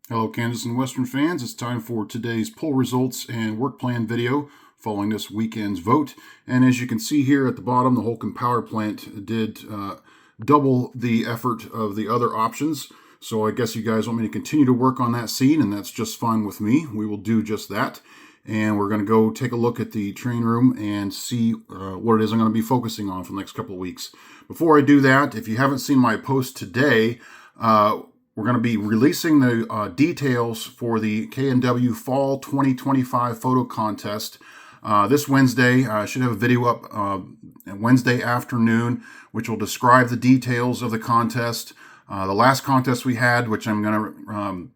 Hello, Kansas and Western fans. It's time for today's poll results and work plan video following this weekend's vote. And as you can see here at the bottom, the Holcomb Power Plant did double the effort of the other options. So I guess you guys want me to continue to work on that scene, and that's just fine with me. We will do just that. And we're going to go take a look at the train room and see what it is I'm going to be focusing on for the next couple of weeks. Before I do that, if you haven't seen my post today, we're going to be releasing the details for the K&W Fall 2025 photo contest this Wednesday. I should have a video up Wednesday afternoon, which will describe the details of the contest. The last contest we had, which I'm going to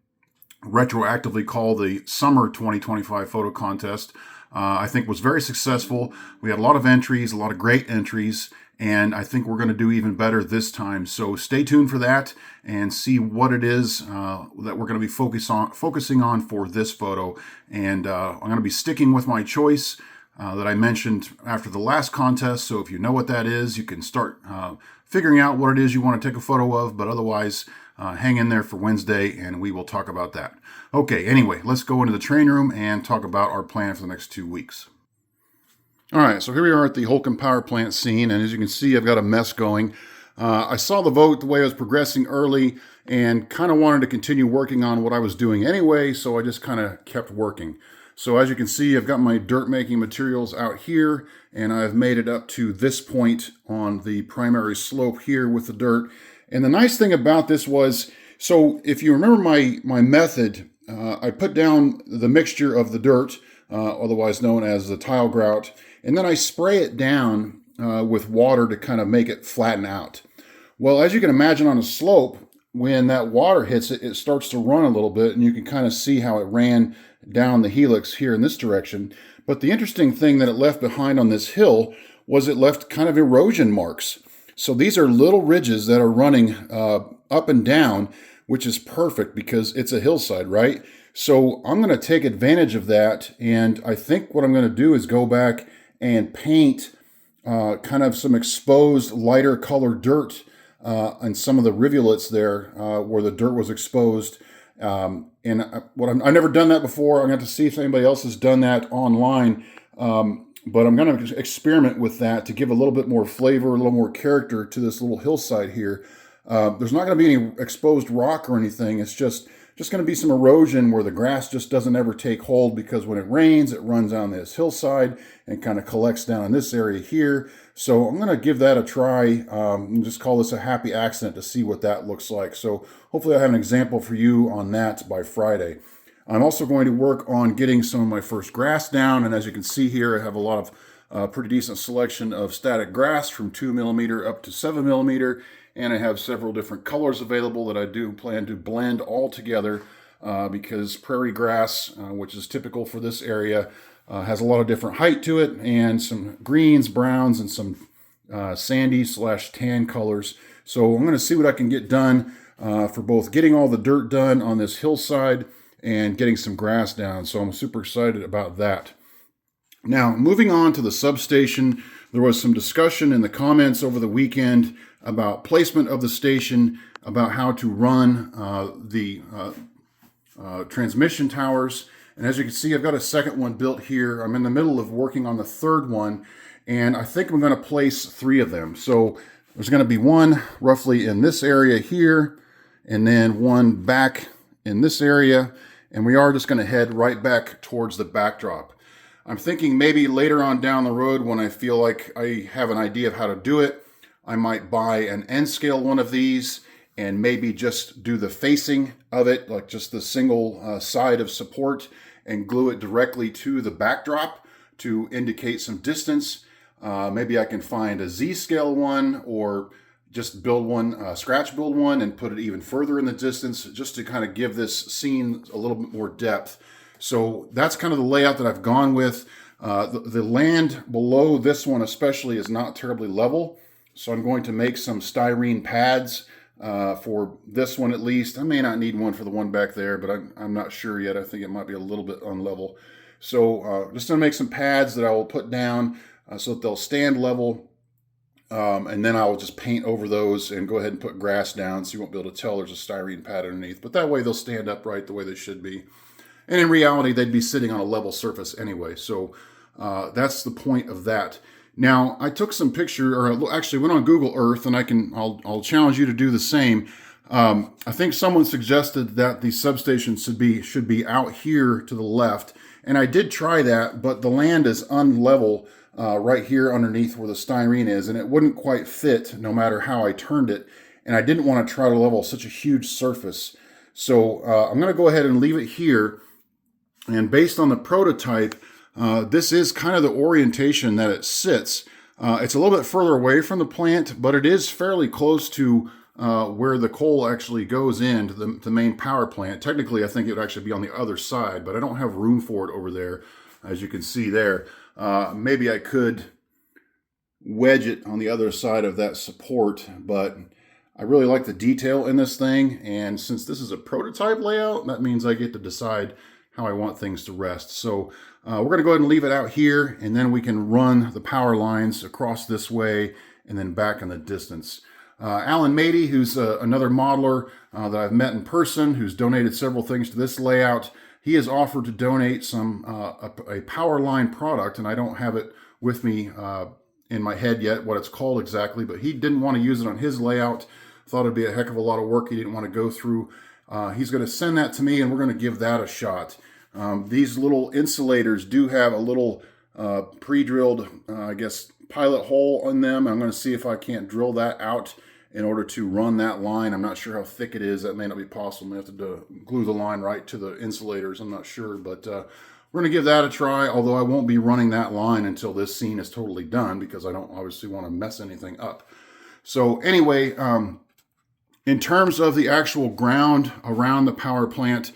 retroactively call the Summer 2025 photo contest, I think was very successful. We had a lot of entries, a lot of great entries, and I think we're going to do even better this time. So stay tuned for that and see what it is that we're going to be focusing on for this photo. And I'm going to be sticking with my choice that I mentioned after the last contest. So if you know what that is, you can start figuring out what it is you want to take a photo of. But otherwise, hang in there for Wednesday and we will talk about that. Okay, anyway, let's go into the train room and talk about our plan for the next 2 weeks. All right, so here we are at the Holcomb Power Plant scene, and as you can see, I've got a mess going. I saw the vote the way I was progressing early and kind of wanted to continue working on what I was doing anyway, so I just kind of kept working. So as you can see, I've got my dirt making materials out here, and I've made it up to this point on the primary slope here with the dirt. And the nice thing about this was, so if you remember my method, I put down the mixture of the dirt, otherwise known as the tile grout, and then I spray it down with water to kind of make it flatten out. Well, as you can imagine on a slope, when that water hits it, it starts to run a little bit, and you can kind of see how it ran down the helix here in this direction. But the interesting thing that it left behind on this hill was it left kind of erosion marks. So these are little ridges that are running up and down, which is perfect because it's a hillside, right? So I'm going to take advantage of that, and I think what I'm going to do is go back and paint kind of some exposed lighter colored dirt on some of the rivulets there where the dirt was exposed. I've never done that before. I'm going to have to see if anybody else has done that online. But I'm going to experiment with that to give a little bit more flavor, a little more character to this little hillside here. There's not going to be any exposed rock or anything. It's just going to be some erosion where the grass just doesn't ever take hold, because when it rains, it runs down this hillside and kind of collects down in this area here. So I'm going to give that a try and just call this a happy accident to see what that looks like. So hopefully I'll have an example for you on that by Friday. I'm also going to work on getting some of my first grass down, and as you can see here, I have a lot of pretty decent selection of static grass from 2 millimeter up to 7 millimeter, and I have several different colors available that I do plan to blend all together because prairie grass, which is typical for this area, has a lot of different height to it, and some greens, browns, and some sandy/tan colors. So I'm going to see what I can get done for both getting all the dirt done on this hillside and getting some grass down. So I'm super excited about that. Now, moving on to the substation, there was some discussion in the comments over the weekend about placement of the station, about how to run the transmission towers. And as you can see, I've got a second one built here. I'm in the middle of working on the third one, and I think I'm going to place 3 of them. So there's going to be one roughly in this area here, and then one back in this area, and we are just going to head right back towards the backdrop. I'm thinking maybe later on down the road, when I feel like I have an idea of how to do it, I might buy an N scale one of these and maybe just do the facing of it, like just the single side of support, and glue it directly to the backdrop to indicate some distance. Maybe I can find a Z scale one, or just build one, scratch build one, and put it even further in the distance, just to kind of give this scene a little bit more depth. So that's kind of the layout that I've gone with. The land below this one especially is not terribly level, so I'm going to make some styrene pads for this one at least. I may not need one for the one back there, but I'm not sure yet. I think it might be a little bit unlevel. So just going to make some pads that I will put down so that they'll stand level And then I'll just paint over those and go ahead and put grass down so you won't be able to tell there's a styrene pad underneath. But that way they'll stand upright the way they should be. And in reality, they'd be sitting on a level surface anyway. So that's the point of that. Now, I took some picture, or actually went on Google Earth, and I'll challenge you to do the same. I think someone suggested that the substation should be out here to the left. And I did try that, but the land is unlevel right here underneath where the styrene is, and it wouldn't quite fit no matter how I turned it. And I didn't want to try to level such a huge surface. So I'm going to go ahead and leave it here. And based on the prototype, this is kind of the orientation that it sits. It's a little bit further away from the plant, but it is fairly close to where the coal actually goes into the main power plant. Technically, I think it would actually be on the other side, but I don't have room for it over there, as you can see there. Maybe I could wedge it on the other side of that support, but I really like the detail in this thing. And since this is a prototype layout, that means I get to decide how I want things to rest. So we're going to go ahead and leave it out here, and then we can run the power lines across this way and then back in the distance. Alan Mady, who's another modeler that I've met in person, who's donated several things to this layout, he has offered to donate some a power line product, and I don't have it with me in my head yet what it's called exactly, but he didn't want to use it on his layout. Thought it'd be a heck of a lot of work he didn't want to go through. He's going to send that to me, and we're going to give that a shot. These little insulators do have a little pre-drilled, I guess, pilot hole in them. I'm going to see if I can't drill that out in order to run that line. I'm not sure how thick it is. That may not be possible. I have to glue the line right to the insulators. I'm not sure, but we're going to give that a try, although I won't be running that line until this scene is totally done because I don't obviously want to mess anything up. So anyway, in terms of the actual ground around the power plant,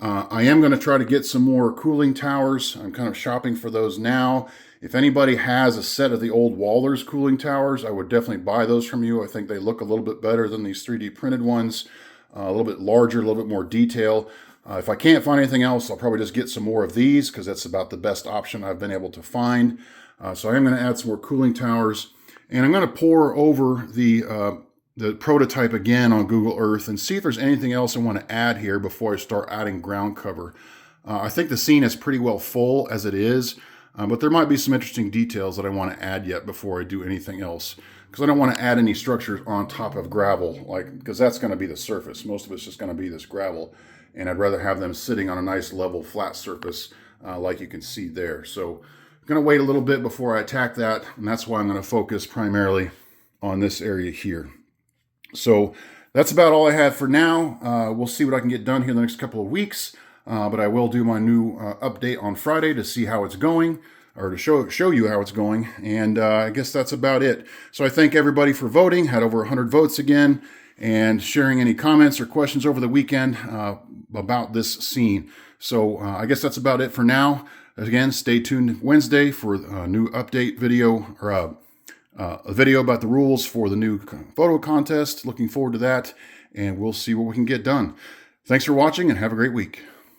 I am going to try to get some more cooling towers. I'm kind of shopping for those now. If anybody has a set of the old Walthers cooling towers, I would definitely buy those from you. I think they look a little bit better than these 3D printed ones, a little bit larger, a little bit more detail. If I can't find anything else, I'll probably just get some more of these because that's about the best option I've been able to find. So I am going to add some more cooling towers, and I'm going to pour over the prototype again on Google Earth and see if there's anything else I want to add here before I start adding ground cover. I think the scene is pretty well full as it is, but there might be some interesting details that I want to add yet before I do anything else, because I don't want to add any structures on top of gravel, because that's going to be the surface. Most of it's just going to be this gravel, and I'd rather have them sitting on a nice level flat surface like you can see there. So I'm going to wait a little bit before I attack that, and that's why I'm going to focus primarily on this area here. So that's about all I have for now. We'll see what I can get done here in the next couple of weeks. But I will do my new update on Friday to see how it's going, or to show you how it's going. And I guess that's about it. So I thank everybody for voting. Had over 100 votes again, and sharing any comments or questions over the weekend about this scene. So I guess that's about it for now. Again, stay tuned Wednesday for a new update video, or a video about the rules for the new photo contest. Looking forward to that, and we'll see what we can get done. Thanks for watching, and have a great week.